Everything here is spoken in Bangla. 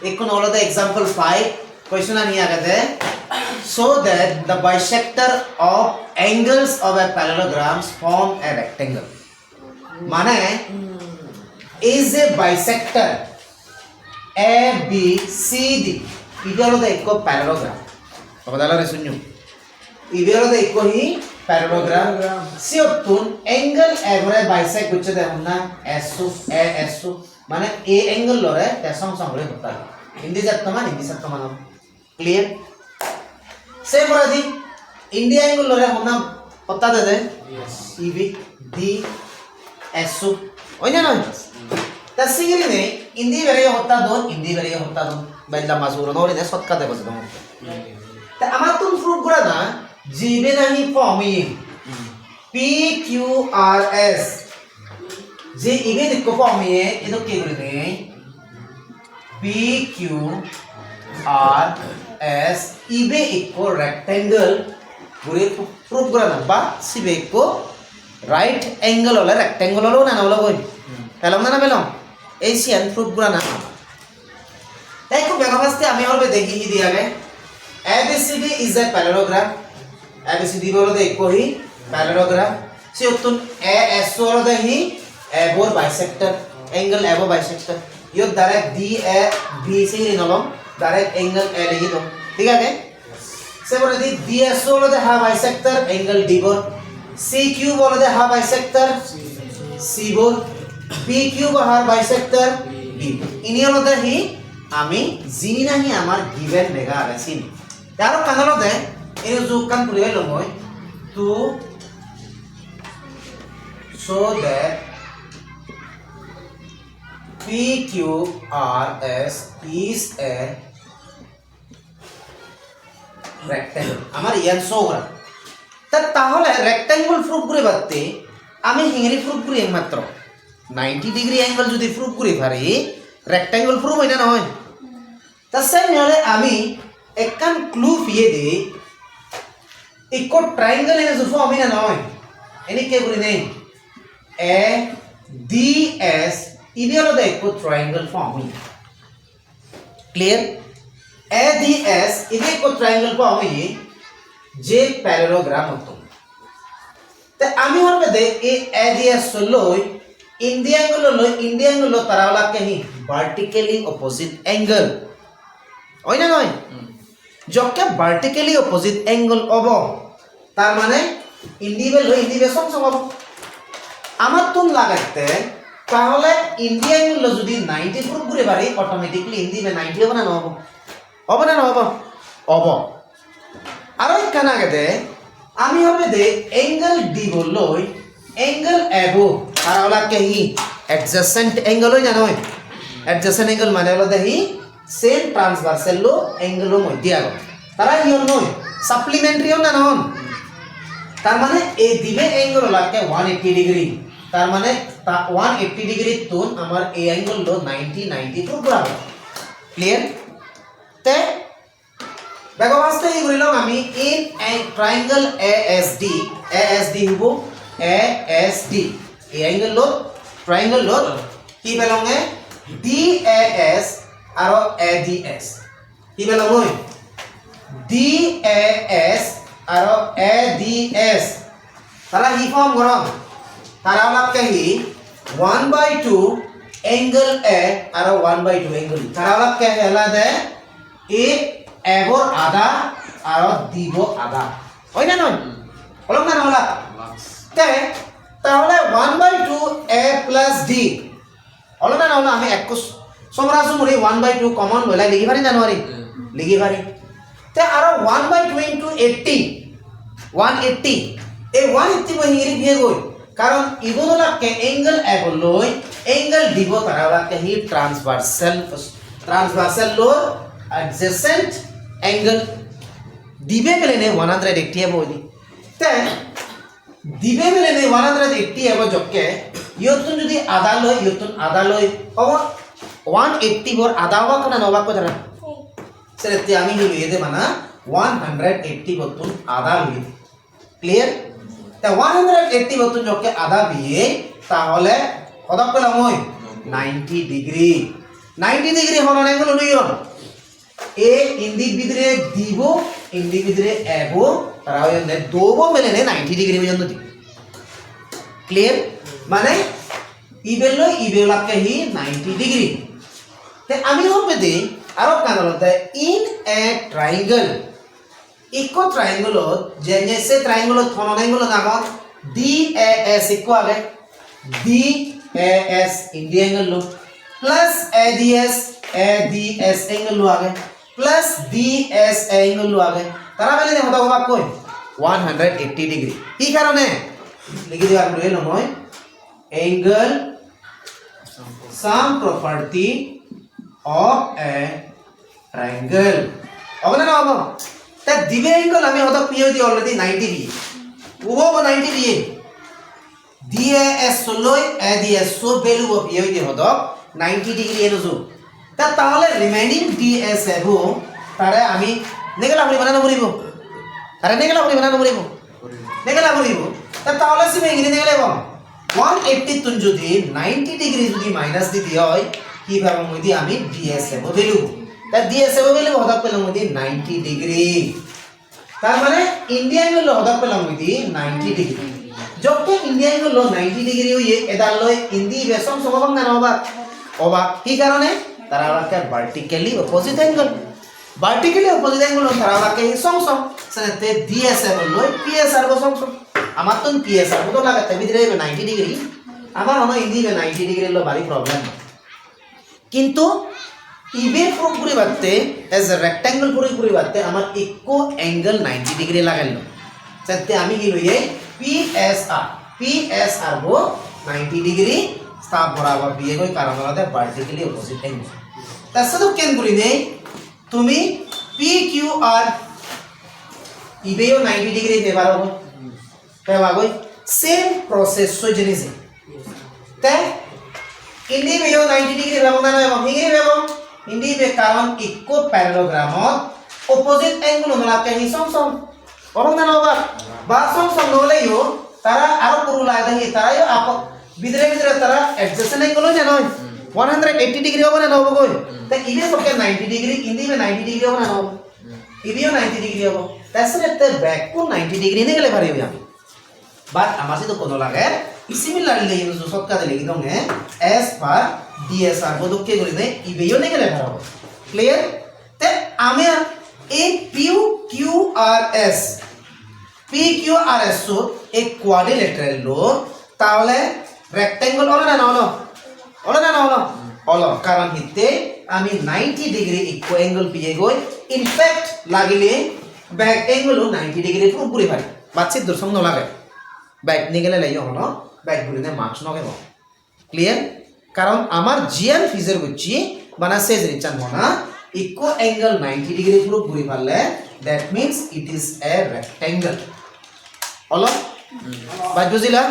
Ekon all of the example 5 question ani agade. So that the bisector of angles of a parallelogram form a rectangle. Mane is a bisector A B C D. Idi all of the ekko parallelogram. Abadala re sunyo. Idi all of the ekko hi parallelogram. Si ottun angle average bisect guchade hunna S A S মানে এ অ্যাঙ্গেল লরে তেসং সংরে হতা হিন্দি জাতমান হিন্দি সত্তমান ক্লিয়ার সে বরাদি ইন্ডিয়া অ্যাঙ্গেল লরে হনা হতা দে ইবি ডি এস ওইনা নয় তা সিগরি নে হিন্দি বেরে হতা দন হিন্দি বেরে হতা দন বাইলা মাসুর নরে দে সৎকা দে বস দম তা আমার তুম প্রুফ করা না জিবে নাহি Fermi P Q R S जे इवे देखो फॉर्म ये तो क्या बोलते हैं P Q R S इवे इको रेक्टेंगल पूरे प्रूफ करा ना बा सिवे इको राइट एंगल वाला रेक्टेंगल वाला ना वाला कोई हेलो ना बेलो एशियन प्रूफ करा ना देखो बेगावास्ते हमें और भी देखी ही दिया गया ABCD is a parallelogram ABCD बोलो तो इको ही parallelogram से उत्तम AS वाला तो ही above bisector angle above bisector yo direct D A B से ही नलम डायरेक्ट एंगल A लिखी दो ठीक है क्या से बोले दी D S बोलो तो हा bisector एंगल D बोल C Q बोलो तो हा bisector C बोल P Q बोलो हा bisector B इन्हीं बोलो तो ही आमी जिनी ना ही हमार given मेगा आगे सीन यारो कहाँ लोग हैं इन्हें जो कन पुरे लोगों तो so that PQRS is a rectangle. আমার ইয়ান সো করা তা তাহলে রেক্ট্যাঙ্গল প্রুফ করে বাদতে আমি হিংরি প্রুফ করি একমাত্র 90 ডিগ্রি অ্যাঙ্গেল যদি প্রুফ করি পারি রেক্ট্যাঙ্গল প্রুফ হয় না হয় তা সেই নিলে আমি একখান ক্লু ফিয়ে দিই ইকো ট্রায়াঙ্গেল এনে জুফো আমি না নয় এনে কে করি নেই এ ডি এস इधर वाला देखो ट्रायंगल फॉर्म ही क्लियर ADS इधर को ट्रायंगल फॉर्म ही जे पैरेललोग्राम होतो ते आमी और में दे ए ADS सोलोय इंडिया एंगल लो तरावला के ही वर्टिकली ऑपोजिट एंगल ओय ना नय जक्के वर्टिकली ऑपोजिट एंगल ओबो तार माने इंडिवे सम अब আমার তুন লাগাইতে তাহলে ইন্ডিয়া এঙ্গেল যদি 90 প্রুফ করে পারি অটোমেটিক্যালি ইন্ডিয়া 90 হবে না হবে না হবে আর একখান আগে দে আমি হবে দে অ্যাঙ্গেল ডি বললই অ্যাঙ্গেল এবো আর ওলা কে হি অ্যাডজেসেন্ট অ্যাঙ্গেল হই না নয় অ্যাডজেসেন্ট অ্যাঙ্গেল মানে হলো দেহি সেম ট্রান্সভার্সাল লো অ্যাঙ্গেল মধ্যে আগো তারা ইয়ন নয় সাপ্লিমেন্টারিও না নন তার মানে এই দিবে অ্যাঙ্গেল ওলা কে 180 ডিগ্রি তার মানে 180 ডিগ্রি তুন আমার এই অ্যাঙ্গেল লো 90 প্রুফ করা হবে ক্লিয়ার তে দেখো বাস্তে এই করিলাম আমি ইন ট্রায়াঙ্গেল ASD হবো ASD এই অ্যাঙ্গেল লো ট্রায়াঙ্গেল লো কি পেলংগে DAS আর ADS কি পেলং হয় DAS আর ADS তারা কি ফর্ম করম তারা লাগকে হি 1/2 एंगल A আর 1/2 एंगल তারা লাগকে হেলা দে এ এবর আধা আর দিব আধা হয় না নয় বলম না হলা তে তাহলে 1/2 A + D হলো না হলো আমি এক সমরাসু মুরি 1/2 কমন লইলা লিখি পারি জানুয়ারি লিখি পারি তে আর 1/2 * 80 180 এই 180 বহিরি দিয়ে গই কারণ ইবোলা কে অ্যাঙ্গেল এবলই অ্যাঙ্গেল দিব তারালা কে হি ট্রান্সভার্সাল লো অ্যাডজেসেন্ট অ্যাঙ্গেল দিবে মেলেনে 180 এবো দি তে দিবে মেলেনে 180 এবো জকে ইয়তুন যদি আধা লই অব 180 বর আধা হওয়া কোনা নবা কো জানা সেতে আমি লিয়ে দে মানা 180 বতুন আধা লই ক্লিয়ার তা 180 বতুন জকে আধা বিয়ে তাহলে কত পেলাম ওই 90 ডিগ্রি 90 ডিগ্রি হরণ অ্যাঙ্গেল লইও এ ইন্দিক ভিতরে দিব ইন্দিক ভিতরে এবো তারা হইলে দোবো মেলেনে 90 ডিগ্রি পর্যন্ত দিব ক্লিয়ার মানে ইবেল ইবেলাকে হি 90 ডিগ্রি তে আমি হবে দে আরো কানলতে ইন এ ট্রায়াঙ্গেল ইকো ট্রায়াঙ্গেল যেনে সে ট্রায়াঙ্গেল থনন অ্যাঙ্গেল নাগত DAS ইকো আগে DAS ইন্ডিয়া অ্যাঙ্গেল লো প্লাস ADS অ্যাঙ্গেল লো আগে প্লাস DS অ্যাঙ্গেল লো আগে তারা বলে দে হতা হবা কই 180 ডিগ্রি কি কারণে লিখি দিবা বলে নয় angle some property of a triangle ওখানে না বাবা তা দিবে অ্যাঙ্গেল আমি হয়তো পিও দি অলরেডি 90 ডিগ্রি উবো 90 ডিগ্রি DAS লই ADS সো ভ্যালু অফ পিও দি হতো 90 ডিগ্রি এরজু তা তাহলে রিমেইনিং DS এবো তারে আমি নেগেলা বলি বানানো বলিব আরে নেগেলা বলি বানানো বলিব নেগেলা বলিব তা তাহলে সিমে ইংরেজি নেগেলা বল 180 তুন যদি 90 ডিগ্রি যদি মাইনাস দিতে হয় কি ভাবে মইদি আমি DS এবো ভ্যালু তা DS এবো ভ্যালু হদা পেলাম মইদি 90 ডিগ্রি তার মানে ইন্ডিয়া অ্যাঙ্গেল হদা পেলাম মইদি 90 ডিগ্রি যখন ইন্ডিয়া অ্যাঙ্গেল 90 ডিগ্রি হইয়ে এদাল লয় ইন্দি বেসম সমবাং না হবা অবা কি কারণে তারা আমাকে vertically opposite angle vertically opposite angle তারা আমাকে সং সং সেনেতে DS এবো লয় PSR গো সং সং আমার তো PSR কত লাগাতে ভিতরে 90 ডিগ্রি আমার হনো ইন্দি 90 ডিগ্রি লো ভারী প্রবলেম কিন্তু ইবে পুরোপুরি বাদতে এজ এ রেক্ট্যাঙ্গেল পুরোপুরি বাদতে আমার ইকো অ্যাঙ্গেল 90 ডিগ্রি লাগাইলো সেতে আমি কি লইয়ে PSR গো 90 ডিগ্রি স্থাপ বরাবর বিয়ে কই কারণ হলো ভার্টিক্যালি অপোজিট অ্যাঙ্গেল তার সাথে কেন করি নেই তুমি PQR ইবেও 90 ডিগ্রি দেবার হবে পেবা গই সেম প্রসেস সো জিনিস তে ইন্দি বেও 90 ডিগ্রি ব্যবধান হয় এবং হিগিরি বেও ইন্দি বে কারণ ইকো প্যারালোগ্রামত অপোজিট অ্যাঙ্গেল হলাকে হি সম সম অবদান হবে বা সম সম নলেইও তারা আরো পুরো লাগে হি তারাও আপ ভিতরে ভিতরে তারা অ্যাডজাসেন্ট অ্যাঙ্গেল হয় নয় 180 ডিগ্রি হবে না হবে কই তে ইবে পক্ষে 90 ডিগ্রি ইন্দি বে 90 ডিগ্রি হবে না হবে ইবেও 90 ডিগ্রি হবে তাছাড়া তে ব্যাক কো 90 ডিগ্রি নে গেলে ভারি হবে বাট আমার সাথে কোন লাগে সিমিলারলি ইউজ সবকা দিলে কি দঙ্গে as per DSR বদকে করি দে ইবেও নে গেলে ভালো হবে ক্লিয়ার তে আমি এই PQRS সো এক কোয়াড্রিলেটারাল লো তাহলে রেক্ট্যাঙ্গেল হলো না হলো হলো কারণ হিতে আমি 90 ডিগ্রি ইকো অ্যাঙ্গেল পিয়ে গই ইনফ্যাক্ট লাগিলে ব্যাক অ্যাঙ্গেলও 90 ডিগ্রি পুরোপুরি ভাই বাচ্চিত দর্শন ন লাগে ব্যাক নিগেলে লাইও হলো ব্যাক গুলিনে মার্কস নগে ক্লিয়ার কারণ আমার জিএন ফিজার বুঝছি বানা সেজ রিচান মনা ইকো অ্যাঙ্গেল 90 ডিগ্রি পুরোপুরি পারলে that means it is a rectangle হলো বাজ বুঝিলা